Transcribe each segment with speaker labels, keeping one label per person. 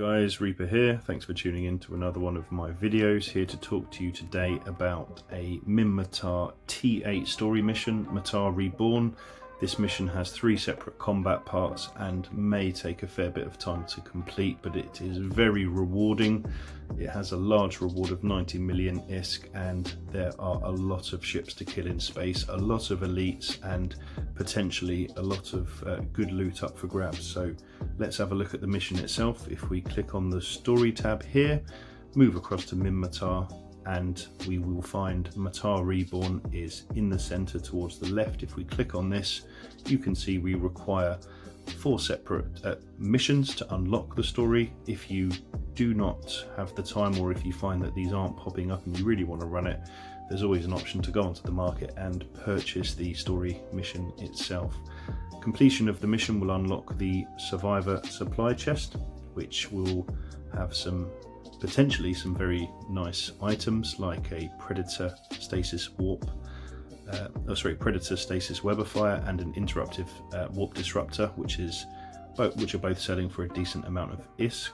Speaker 1: guys, Reaper here. Thanks for tuning in to another one of my videos. Here to talk to you today about a Minmatar T8 Story Mission, Matar Reborn. This mission has 3 separate combat parts and may take a fair bit of time to complete, but it is very rewarding. It has a large reward of 90 million ISK, and there are a lot of ships to kill in space, a lot of elites, and potentially a lot of good loot up for grabs. So let's have a look at the mission itself. If we click on the story tab here, move across to Minmatar, and we will find Matar Reborn is in the center towards the left. If we click on this, you can see we require 4 separate missions to unlock the story. If you do not have the time, or if you find that these aren't popping up and you really want to run it, there's always an option to go onto the market and purchase the story mission itself. Completion of the mission will unlock the survivor supply chest, which will have potentially some very nice items like a predator stasis predator stasis webifier and an interruptive warp disruptor, which are both selling for a decent amount of ISK.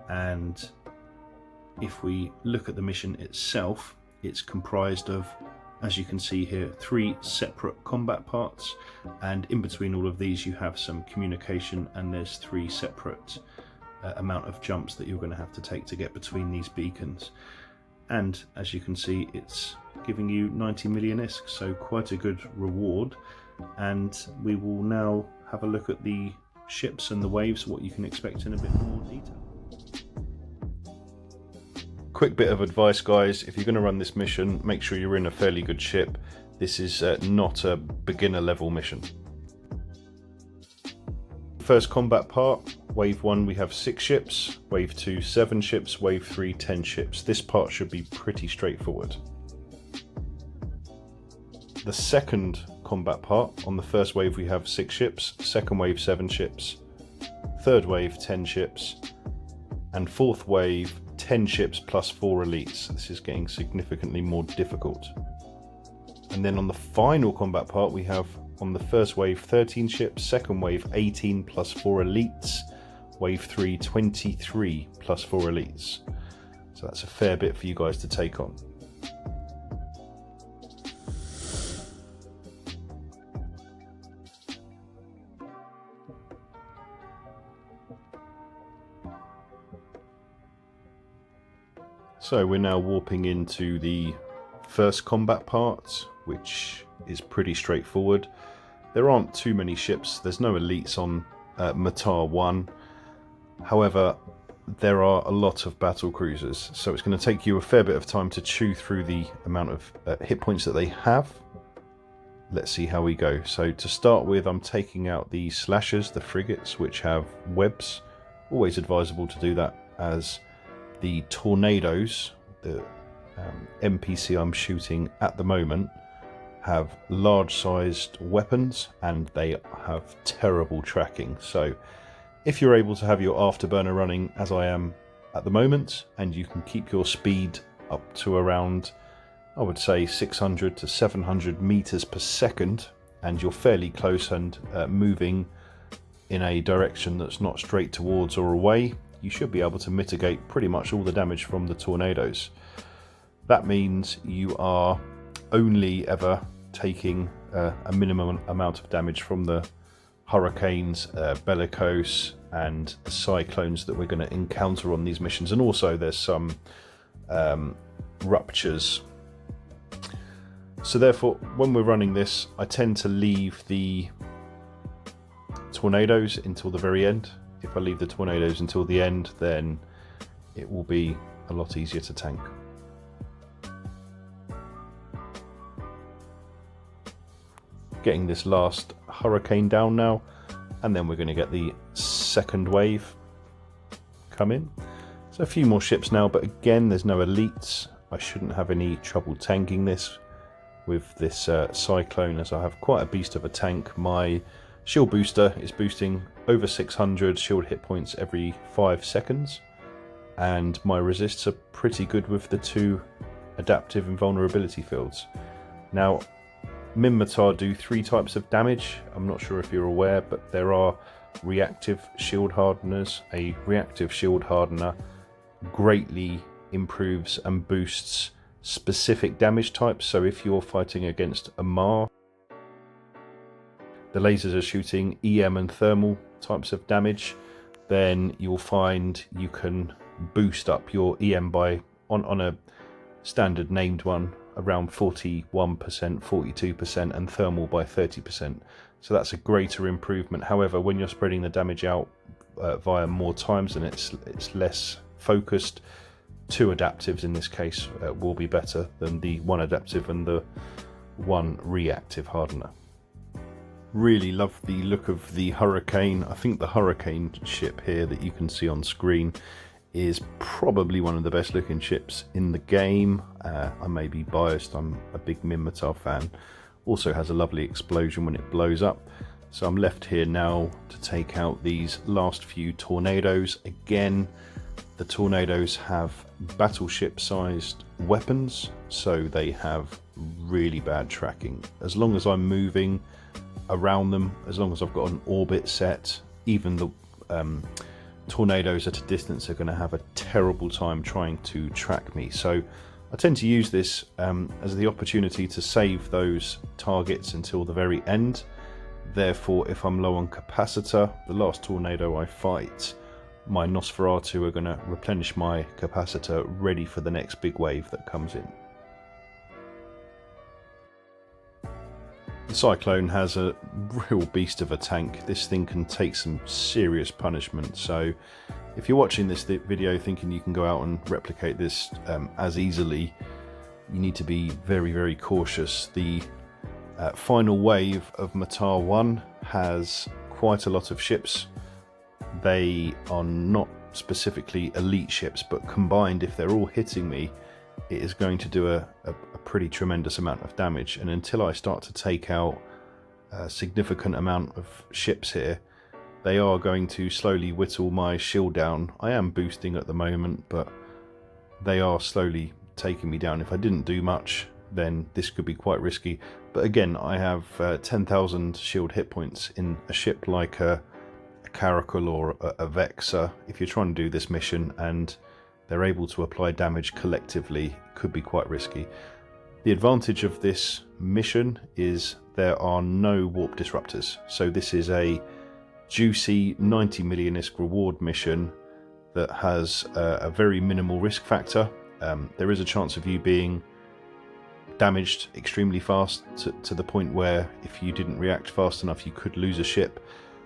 Speaker 1: And if we look at the mission itself, it's comprised of, as you can see here, 3 separate combat parts, and in between all of these you have some communication, and there's 3 separate amount of jumps that you're going to have to take to get between these beacons. And as you can see, it's giving you 90 million ISK, so quite a good reward. And we will now have a look at the ships and the waves, what you can expect in a bit more detail. Quick bit of advice, guys: if you're going to run this mission, make sure you're in a fairly good ship. This is not a beginner level mission. First combat part, Wave 1 we have 6 ships, Wave 2 7 ships, Wave 3 10 ships. This part should be pretty straightforward. The second combat part, on the first wave we have 6 ships, second wave 7 ships, third wave 10 ships, and fourth wave 10 ships plus 4 elites. This is getting significantly more difficult. And then on the final combat part we have, on the first wave 13 ships, second wave 18 plus 4 elites, wave 3 23 plus 4 elites. So that's a fair bit for you guys to take on. So we're now warping into the first combat part, which is pretty straightforward. There aren't too many ships, there's no elites on Matar 1. However, there are a lot of battle cruisers, so it's going to take you a fair bit of time to chew through the amount of hit points that they have. Let's see how we go. So to start with, I'm taking out the slashers, the frigates, which have webs. Always advisable to do that, as the tornadoes, the NPC I'm shooting at the moment, have large sized weapons and they have terrible tracking. So if you're able to have your afterburner running, as I am at the moment, and you can keep your speed up to around, I would say, 600 to 700 meters per second, and you're fairly close and moving in a direction that's not straight towards or away, you should be able to mitigate pretty much all the damage from the tornadoes. That means you are only ever taking a minimum amount of damage from the hurricanes, bellicose, and the cyclones that we're going to encounter on these missions. And also there's some ruptures. So therefore, when we're running this, I tend to leave the tornadoes until the very end. If I leave the tornadoes until the end, then it will be a lot easier to tank. Getting this last hurricane down now, and then we're going to get the second wave come in. So a few more ships now, but again there's no elites. I shouldn't have any trouble tanking this with this Cyclone, as I have quite a beast of a tank. My shield booster is boosting over 600 shield hit points every 5 seconds, and my resists are pretty good with the 2 adaptive invulnerability fields. Now, Minmatar do 3 types of damage. I'm not sure if you're aware, but there are reactive shield hardeners. A reactive shield hardener greatly improves and boosts specific damage types. So if you're fighting against a Mar, the lasers are shooting EM and thermal types of damage, then you'll find you can boost up your EM by, on a standard named one, around 41%, 42%, and thermal by 30%. So that's a greater improvement. However, when you're spreading the damage out via more times and it's less focused, 2 adaptives in this case will be better than the 1 adaptive and the 1 reactive hardener. Really love the look of the Hurricane. I think the Hurricane ship here that you can see on screen is probably one of the best looking ships in the game. I may be biased, I'm a big Minmatar fan. Also has a lovely explosion when it blows up. So I'm left here now to take out these last few tornadoes. Again, the tornadoes have battleship sized weapons, so they have really bad tracking. As long as I'm moving around them, as long as I've got an orbit set, even the tornadoes at a distance are going to have a terrible time trying to track me. So I tend to use this as the opportunity to save those targets until the very end. Therefore, if I'm low on capacitor, the last tornado I fight, my Nosferatu are going to replenish my capacitor, ready for the next big wave that comes in. The Cyclone has a real beast of a tank. This thing can take some serious punishment, so if you're watching this video thinking you can go out and replicate this as easily, you need to be very, very cautious. The final wave of Matar 1 has quite a lot of ships. They are not specifically elite ships, but combined, if they're all hitting me, it is going to do a pretty tremendous amount of damage. And until I start to take out a significant amount of ships here, they are going to slowly whittle my shield down. I am boosting at the moment, but they are slowly taking me down. If I didn't do much, then this could be quite risky. But again, I have 10,000 shield hit points in a ship like a Caracal or a Vexor. If you're trying to do this mission and they're able to apply damage collectively, it could be quite risky. The advantage of this mission is there are no warp disruptors. So this is a juicy 90 million ISK reward mission that has a very minimal risk factor. There is a chance of you being damaged extremely fast to the point where if you didn't react fast enough you could lose a ship.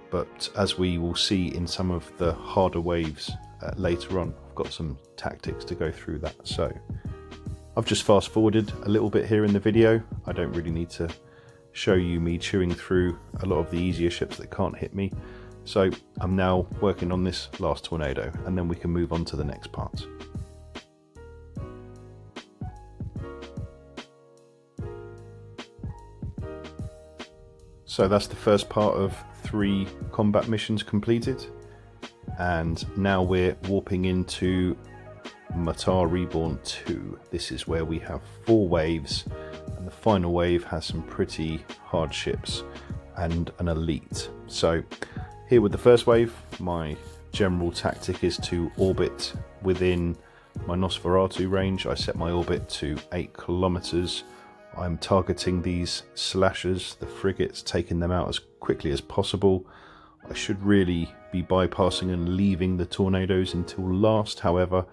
Speaker 1: But as we will see in some of the harder waves later on, I've got some tactics to go through that. So I've just fast forwarded a little bit here in the video. I don't really need to show you me chewing through a lot of the easier ships that can't hit me. So I'm now working on this last tornado, and then we can move on to the next part. So that's the first part of 3 combat missions completed, and now we're warping into Matar Reborn 2. This is where we have 4 waves, and the final wave has some pretty hard ships and an elite. So here with the first wave, my general tactic is to orbit within my Nosferatu range. I set my orbit to 8 kilometers. I'm targeting these slashers, the frigates, taking them out as quickly as possible. I should really be bypassing and leaving the tornadoes until last. However,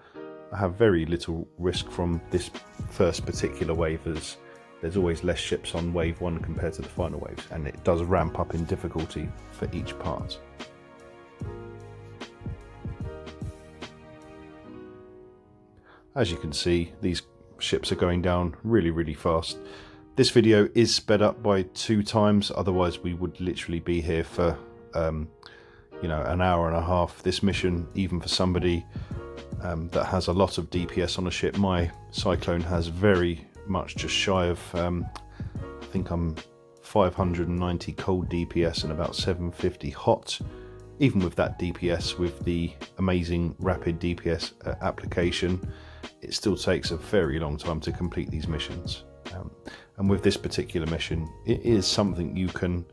Speaker 1: I have very little risk from this first particular wave, as there's always less ships on wave 1 compared to the final waves, and it does ramp up in difficulty for each part. As you can see, these ships are going down really, really fast. This video is sped up by 2 times, otherwise we would literally be here for you know, an hour and a half. This mission, even for somebody that has a lot of DPS on a ship, my Cyclone has very much just shy of I think I'm 590 cold DPS and about 750 hot. Even with that DPS, with the amazing rapid DPS application, it still takes a very long time to complete these missions. And with this particular mission, it is something you can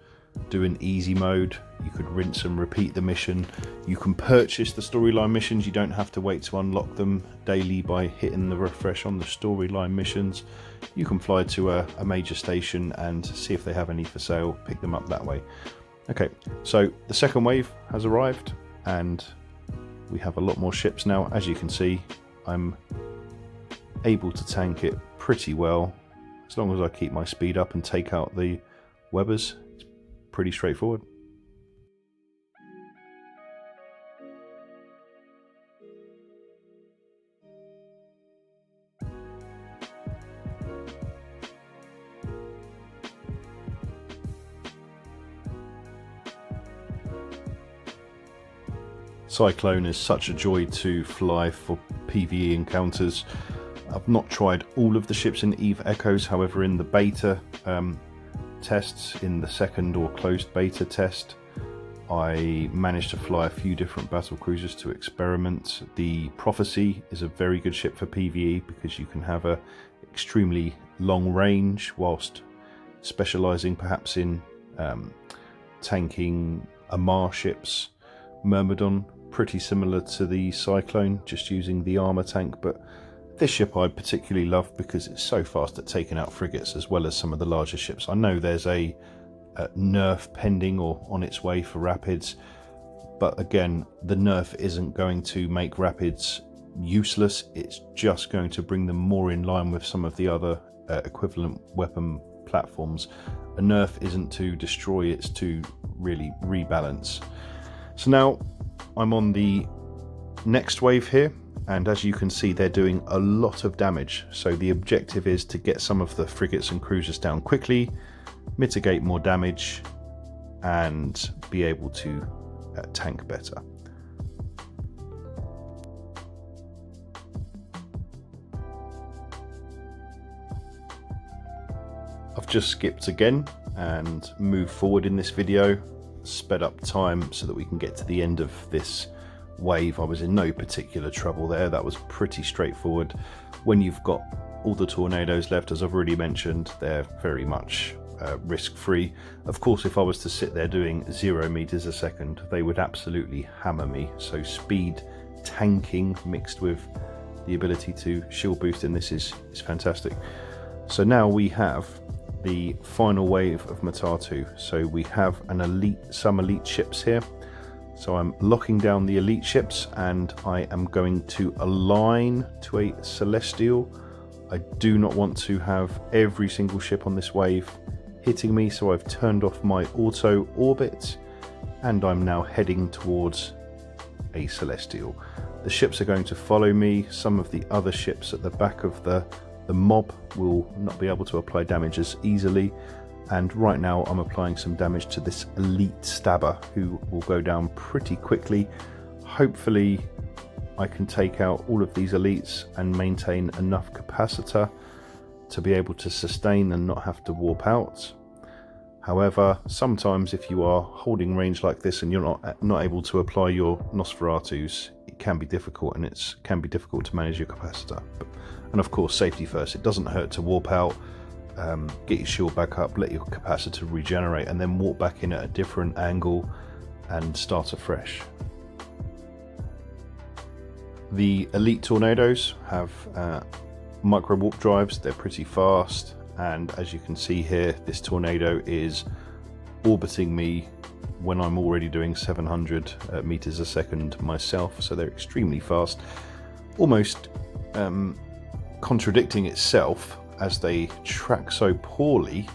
Speaker 1: do an easy mode. You could rinse and repeat the mission. You can purchase the storyline missions. You don't have to wait to unlock them daily by hitting the refresh on the storyline missions. You can fly to a major station and see if they have any for sale, pick them up that way. Okay, so the second wave has arrived and we have a lot more ships now. As you can see, I'm able to tank it pretty well. As long as I keep my speed up and take out the webbers, it's pretty straightforward. Cyclone is such a joy to fly for PvE encounters. I've not tried all of the ships in EVE Echoes, however in the beta tests, in the second or closed beta test, I managed to fly a few different battle cruisers to experiment. The Prophecy is a very good ship for PvE because you can have a extremely long range whilst specialising perhaps in tanking Amar ships. Myrmidon, pretty similar to the Cyclone, just using the armour tank, but this ship I particularly love because it's so fast at taking out frigates as well as some of the larger ships. I know there's a nerf pending or on its way for Rapids, but again, the nerf isn't going to make Rapids useless. It's just going to bring them more in line with some of the other equivalent weapon platforms. A nerf isn't to destroy, it's to really rebalance. So now I'm on the next wave here, and as you can see they're doing a lot of damage. So the objective is to get some of the frigates and cruisers down quickly, mitigate more damage, and be able to tank better. I've just skipped again and moved forward in this video, sped up time so that we can get to the end of this wave. I was in no particular trouble there. That was pretty straightforward. When you've got all the tornadoes left, as I've already mentioned, they're very much risk-free. Of course, if I was to sit there doing 0 meters a second, they would absolutely hammer me. So speed tanking mixed with the ability to shield boost in this is fantastic. So now we have the final wave of Matar 2. So we have some elite ships here. So I'm locking down the elite ships and I am going to align to a celestial. I do not want to have every single ship on this wave hitting me, so I've turned off my auto orbit and I'm now heading towards a celestial. The ships are going to follow me. Some of the other ships at the back of the mob will not be able to apply damage as easily, and right now I'm applying some damage to this elite stabber who will go down pretty quickly. Hopefully I can take out all of these elites and maintain enough capacitor to be able to sustain and not have to warp out. However, sometimes if you are holding range like this and you're not able to apply your Nosferatus, it can be difficult, and it can be difficult to manage your capacitor. And of course, safety first. It doesn't hurt to warp out, get your shield back up, let your capacitor regenerate, and then warp back in at a different angle and start afresh. The elite tornadoes have micro warp drives. They're pretty fast, and as you can see here, this tornado is orbiting me when I'm already doing 700 meters a second myself, so they're extremely fast, almost contradicting itself as they track so poorly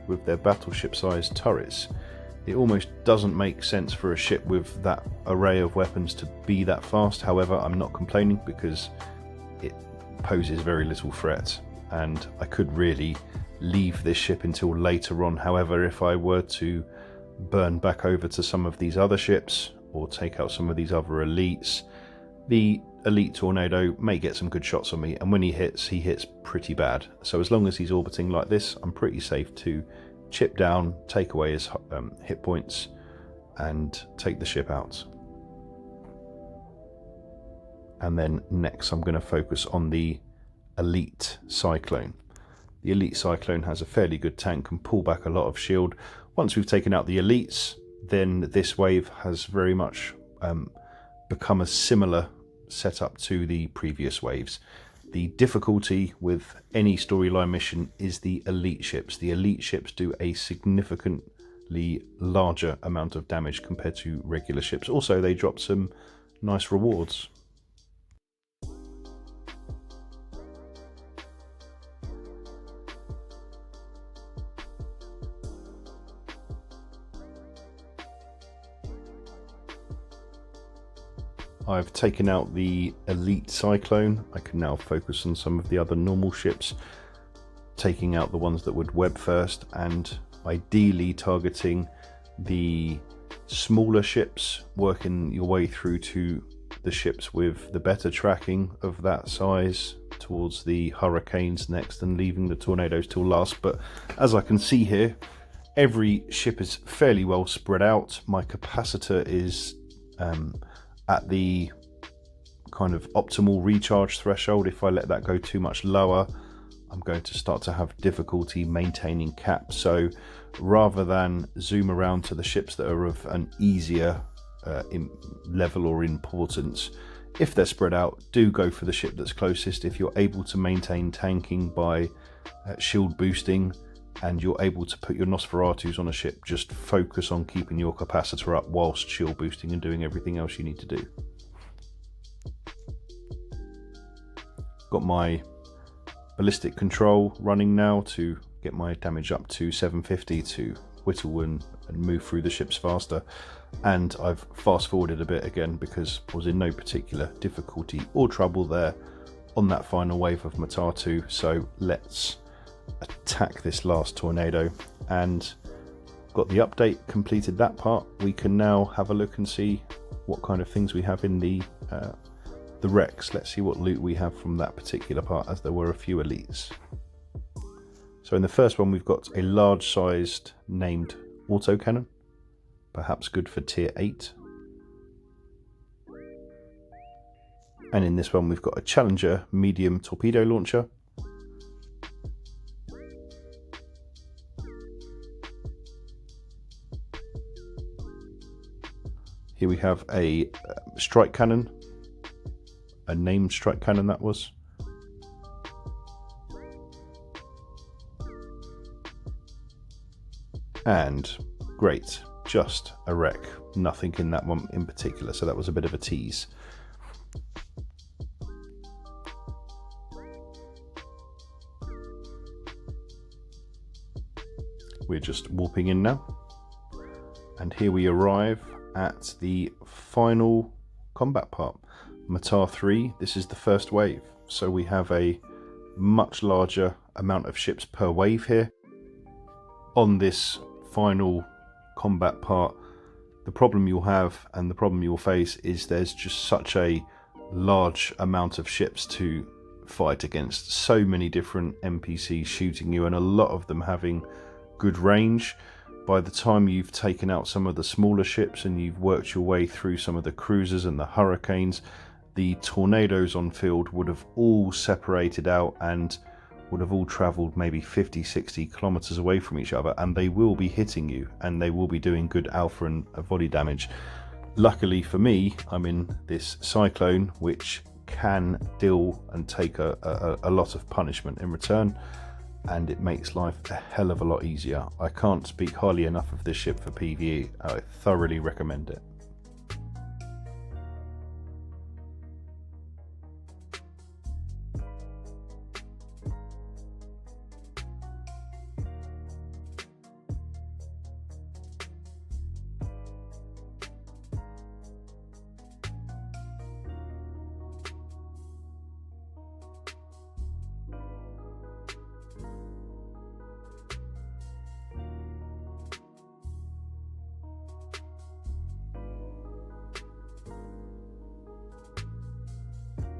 Speaker 1: with their battleship sized turrets. It almost doesn't make sense for a ship with that array of weapons to be that fast. However, I'm not complaining because it poses very little threat, and I could really leave this ship until later on. However, if I were to burn back over to some of these other ships or take out some of these other elites, the elite tornado may get some good shots on me, and when he hits pretty bad. So as long as he's orbiting like this, I'm pretty safe to chip down, take away his hit points, and take the ship out. And then next I'm going to focus on the elite Cyclone. The elite Cyclone has a fairly good tank, can pull back a lot of shield. Once we've taken out the elites, then this wave has very much become a similar setup to the previous waves. The difficulty with any storyline mission is the elite ships. The elite ships do a significantly larger amount of damage compared to regular ships. Also, they drop some nice rewards. I've taken out the elite Cyclone. I can now focus on some of the other normal ships, taking out the ones that would web first, and ideally targeting the smaller ships, working your way through to the ships with the better tracking of that size towards the hurricanes next, and leaving the tornadoes till last. But as I can see here, every ship is fairly well spread out. My capacitor is at the kind of optimal recharge threshold. If I let that go too much lower, I'm going to start to have difficulty maintaining cap. So rather than zoom around to the ships that are of an easier level or importance, if they're spread out, do go for the ship that's closest. If you're able to maintain tanking by shield boosting, and you're able to put your Nosferatus on a ship, just focus on keeping your capacitor up whilst shield boosting and doing everything else you need to do. Got my ballistic control running now to get my damage up to 750 to whittle and move through the ships faster. And I've fast forwarded a bit again because I was in no particular difficulty or trouble there on that final wave of Matar 2. So let's attack this last tornado, and got the update, completed that part. We can now have a look and see what kind of things we have in the wrecks. Let's see what loot we have from that particular part, as there were a few elites. So in the first one, we've got a large sized named autocannon, perhaps good for tier 8. And in this one, we've got a Challenger medium torpedo launcher. Here we have a strike cannon, a named strike cannon that was. And great, just a wreck, nothing in that one in particular, so that was a bit of a tease. We're just warping in now, and here we arrive at the final combat part, Matar 3. This is the first wave, so we have a much larger amount of ships per wave here. On this final combat part, the problem you'll have and the problem you'll face is there's just such a large amount of ships to fight against. So many different NPCs shooting you, and a lot of them having good range. By the time you've taken out some of the smaller ships and you've worked your way through some of the cruisers and the hurricanes, the tornadoes on field would have all separated out and would have all travelled maybe 50-60 kilometers away from each other, and they will be hitting you and they will be doing good alpha and volley damage. Luckily for me, I'm in this Cyclone, which can deal and take a lot of punishment in return, and it makes life a hell of a lot easier. I can't speak highly enough of this ship for PvE. I thoroughly recommend it.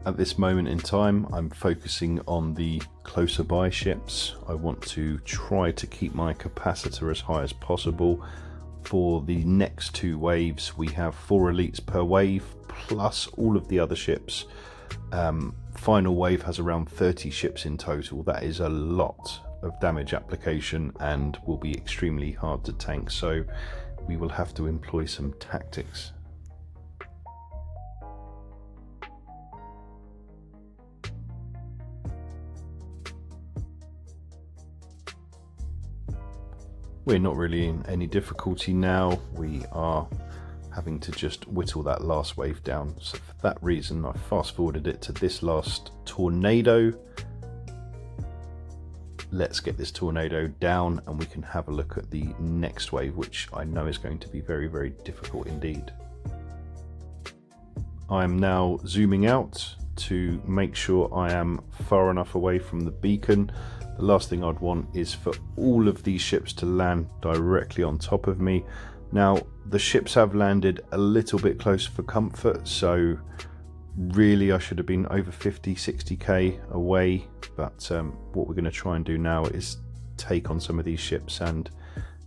Speaker 1: At this moment in time, I'm focusing on the closer by ships. I want to try to keep my capacitor as high as possible. For the next 2 waves, we have 4 elites per wave, plus all of the other ships. Final wave has around 30 ships in total. That is a lot of damage application and will be extremely hard to tank, so we will have to employ some tactics. We're not really in any difficulty now. We are having to just whittle that last wave down. So for that reason, I fast forwarded it to this last tornado. Let's get this tornado down and we can have a look at the next wave, which I know is going to be very, very difficult indeed. I'm now zooming out to make sure I am far enough away from the beacon. The last thing I'd want is for all of these ships to land directly on top of me. Now, the ships have landed a little bit close for comfort, so really I should have been over 50-60k away, but what we're going to try and do now is take on some of these ships and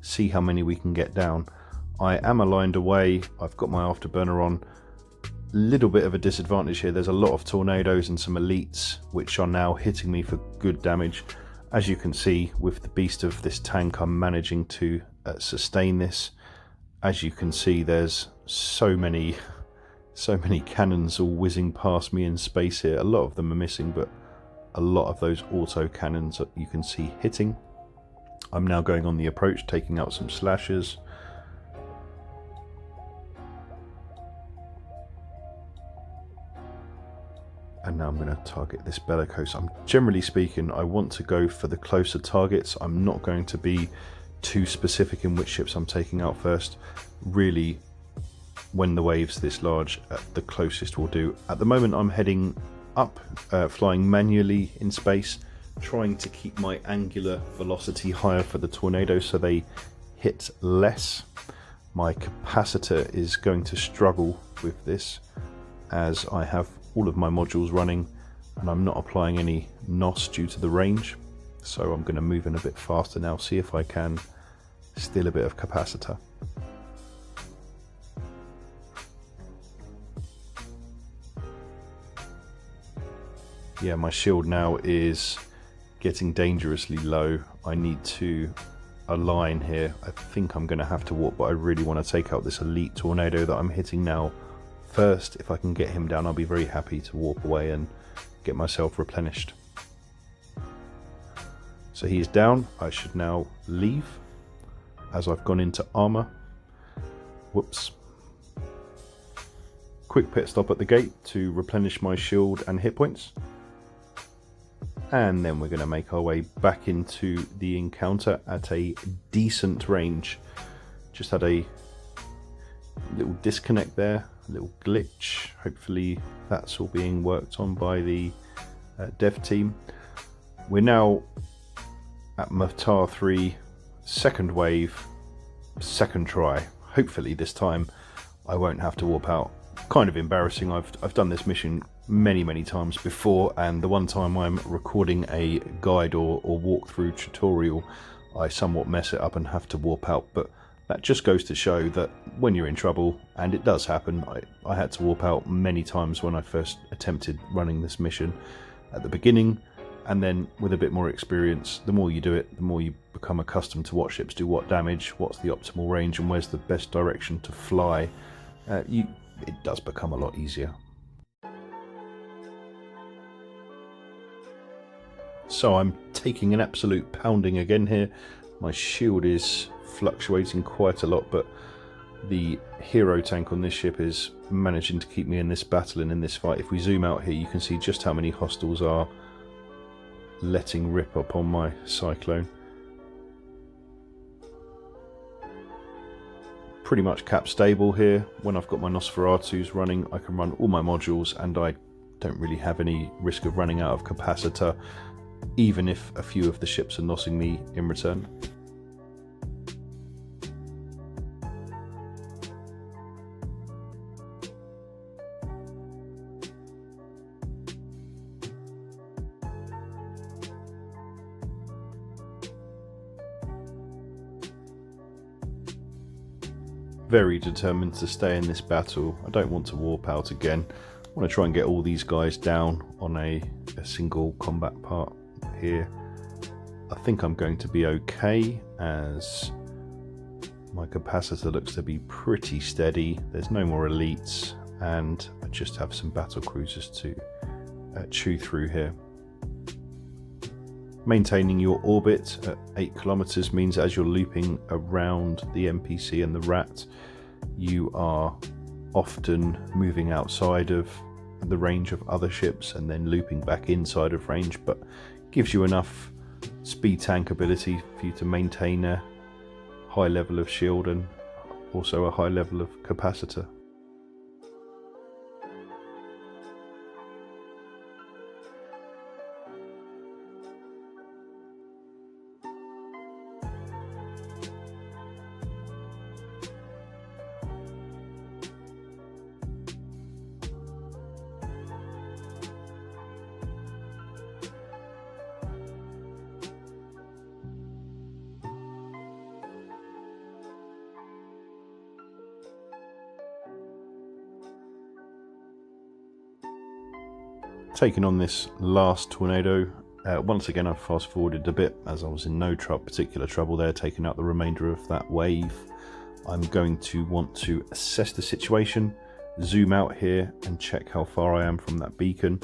Speaker 1: see how many we can get down. I am aligned away, I've got my afterburner on. Little bit of a disadvantage here, there's a lot of tornadoes and some elites which are now hitting me for good damage. As you can see, with the beast of this tank, I'm managing to sustain this. As you can see, there's so many cannons all whizzing past me in space here. A lot of them are missing, but a lot of those auto cannons that you can see hitting. I'm now going on the approach, taking out some slashers. And now I'm going to target this bellicose. Generally speaking, I want to go for the closer targets. I'm not going to be too specific in which ships I'm taking out first. Really, when the wave's this large, the closest will do. At the moment I'm heading up, flying manually in space, trying to keep my angular velocity higher for the tornadoes so they hit less. My capacitor is going to struggle with this as I have all of my modules running and I'm not applying any NOS due to the range, so I'm going to move in a bit faster now, see if I can steal a bit of capacitor. Yeah, my shield now is getting dangerously low. I need to align here. I think I'm going to have to warp, but I really want to take out this elite tornado that I'm hitting now first. If I can get him down, I'll be very happy to warp away and get myself replenished. So he is down. I should now leave as I've gone into armor. Whoops. Quick pit stop at the gate to replenish my shield and hit points. And then we're going to make our way back into the encounter at a decent range. Just had a little disconnect there, a little glitch. Hopefully that's all being worked on by the dev team. We're now at Matar 3, second wave, second try. Hopefully this time I won't have to warp out. Kind of embarrassing. I've done this mission many times before, and the one time I'm recording a guide or walkthrough tutorial, I somewhat mess it up and have to warp out. But that just goes to show that when you're in trouble, and it does happen, I had to warp out many times when I first attempted running this mission at the beginning, and then with a bit more experience, the more you do it, the more you become accustomed to what ships do what damage, what's the optimal range, and where's the best direction to fly. It does become a lot easier. So I'm taking an absolute pounding again here. My shield is fluctuating quite a lot, but the hero tank on this ship is managing to keep me in this battle and in this fight. If we zoom out here, you can see just how many hostiles are letting rip upon my Cyclone. Pretty much cap stable here. When I've got my Nosferatus running, I can run all my modules and I don't really have any risk of running out of capacitor, even if a few of the ships are nossing me in return. Very determined to stay in this battle. I don't want to warp out again. I want to try and get all these guys down on a single combat part here. I think I'm going to be okay, as my capacitor looks to be pretty steady. There's no more elites, and I just have some battle cruisers to chew through here. Maintaining your orbit at 8 kilometers means as you're looping around the NPC and the rat, you are often moving outside of the range of other ships and then looping back inside of range, but gives you enough speed tank ability for you to maintain a high level of shield and also a high level of capacitor. Taking on this last tornado, once again I fast forwarded a bit as I was in no particular trouble there, taking out the remainder of that wave. I'm going to want to assess the situation, zoom out here and check how far I am from that beacon.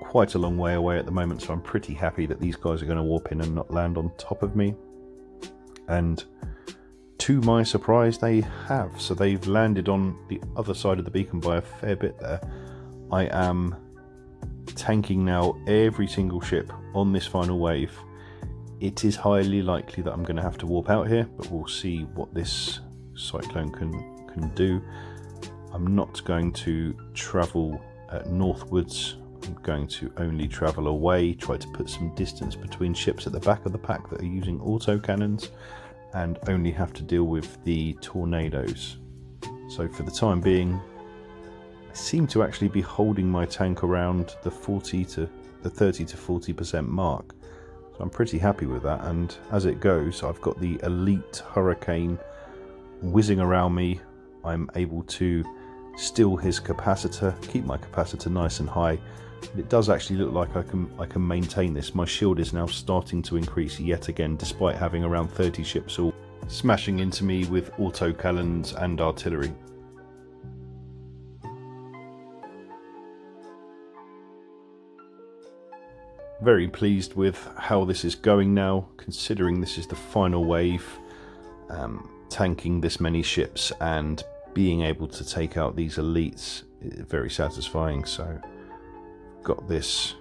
Speaker 1: Quite a long way away at the moment, so I'm pretty happy that these guys are going to warp in and not land on top of me. And to my surprise, they have. So they've landed on the other side of the beacon by a fair bit there. I am tanking now every single ship on this final wave. It is highly likely that I'm going to have to warp out here, but we'll see what this Cyclone can do. I'm not going to travel northwards. I'm going to only travel away, try to put some distance between ships at the back of the pack that are using autocannons, and only have to deal with the tornadoes. So for the time being, I seem to actually be holding my tank around the 30 to 40% mark. So I'm pretty happy with that, and as it goes, I've got the elite Hurricane whizzing around me. I'm able to steal his capacitor, keep my capacitor nice and high. It does actually look like I can maintain this. My shield is now starting to increase yet again, despite having around 30 ships all smashing into me with autocannons and artillery. Very pleased with how this is going now, considering this is the final wave. Tanking this many ships and being able to take out these elites is very satisfying. So got this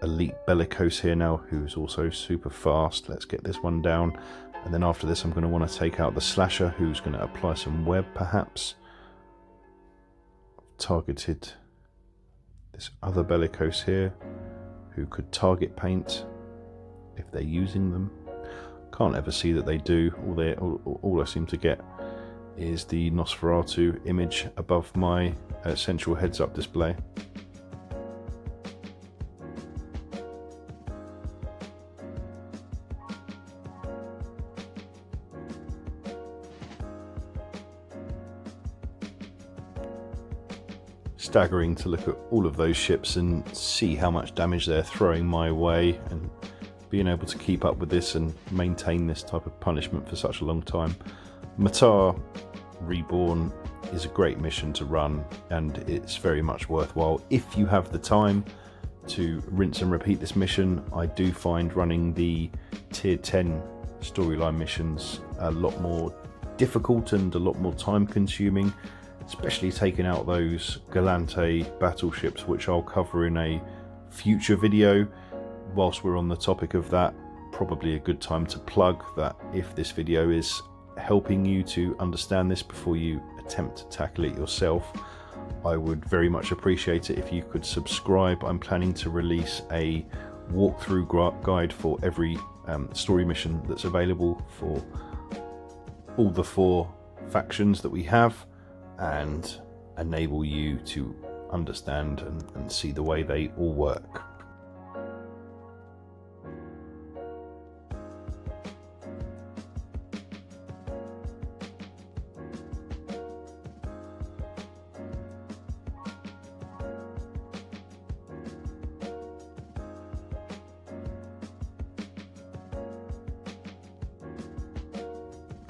Speaker 1: elite bellicose here now, who's also super fast. Let's get this one down, and then after this I'm going to want to take out the slasher, who's going to apply some web perhaps. Targeted this other bellicose here, who could target paint if they're using them. Can't ever see that they do. All I seem to get is the Nosferatu image above my central heads-up display. Staggering to look at all of those ships and see how much damage they're throwing my way, and being able to keep up with this and maintain this type of punishment for such a long time. Matar Reborn is a great mission to run, and it's very much worthwhile if you have the time to rinse and repeat this mission. I do find running the tier 10 storyline missions a lot more difficult and a lot more time consuming, especially taking out those Galante battleships, which I'll cover in a future video. Whilst we're on the topic of that, probably a good time to plug that if this video is helping you to understand this before you attempt to tackle it yourself, I would very much appreciate it if you could subscribe. I'm planning to release a walkthrough guide for every story mission that's available for all the 4 factions that we have, and enable you to understand and see the way they all work.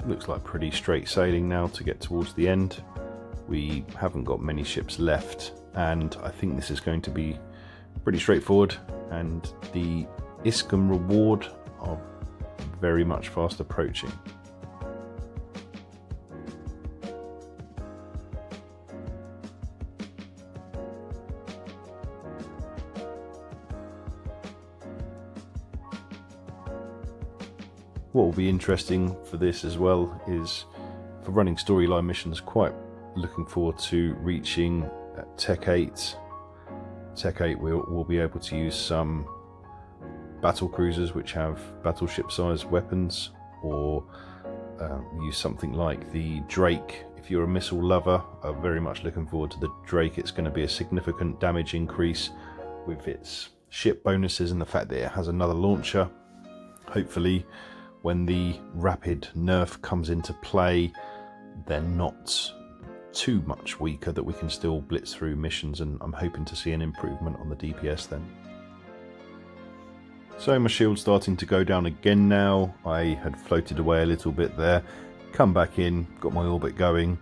Speaker 1: Looks like pretty straight sailing now to get towards the end. We haven't got many ships left, and I think this is going to be pretty straightforward, and the Iskum reward are very much fast approaching. What will be interesting for this as well is for running storyline missions, quite looking forward to reaching Tech 8. Tech 8 we'll be able to use some battle cruisers which have battleship sized weapons, or use something like the Drake. If you're a missile lover, I'm very much looking forward to the Drake. It's going to be a significant damage increase with its ship bonuses and the fact that it has another launcher. Hopefully when the rapid nerf comes into play, they're not too much weaker, that we can still blitz through missions, and I'm hoping to see an improvement on the DPS then. So my shield's starting to go down again now. I had floated away a little bit there, come back in, got my orbit going,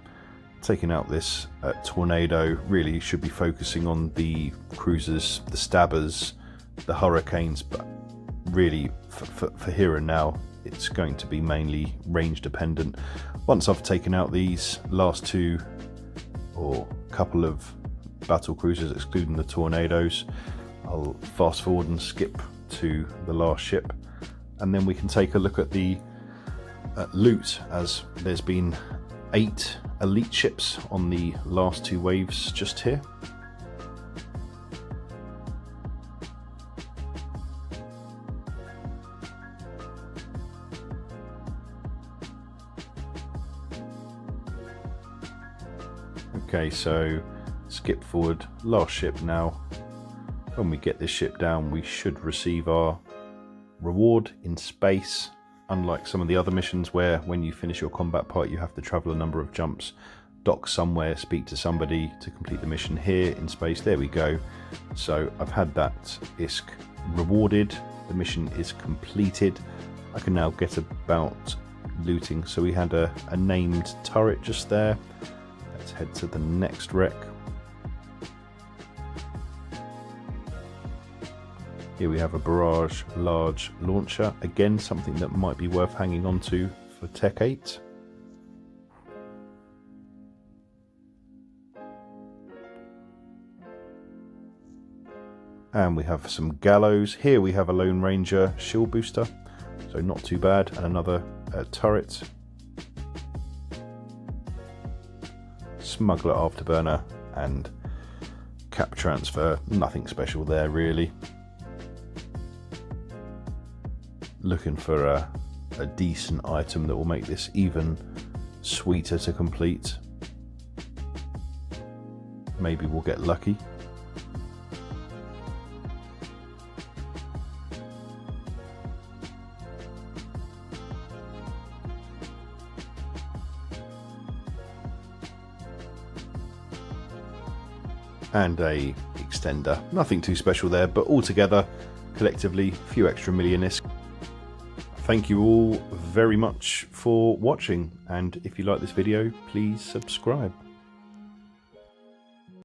Speaker 1: taking out this tornado. Really should be focusing on the cruisers, the stabbers, the hurricanes, but really for here and now it's going to be mainly range dependent. Once I've taken out these last two or couple of battle cruisers, excluding the tornadoes, I'll fast forward and skip to the last ship, and then we can take a look at the loot, as there's been 8 elite ships on the last 2 waves just here. Okay, so skip forward, last ship now. When we get this ship down, we should receive our reward in space, unlike some of the other missions where when you finish your combat part you have to travel a number of jumps, dock somewhere, speak to somebody to complete the mission. Here in space, there we go. So I've had that ISK rewarded, the mission is completed. I can now get about looting. So we had a named turret just there. Let's head to the next wreck. Here we have a barrage large launcher, again something that might be worth hanging on to for Tech 8. And we have some gallows. Here we have a Lone Ranger shield booster, so not too bad, and another turret. Smuggler afterburner and cap transfer, nothing special there really. Looking for a decent item that will make this even sweeter to complete. Maybe we'll get lucky. And a extender, nothing too special there, but altogether collectively a few extra million ISK. Thank you all very much for watching, and if you like this video, please subscribe.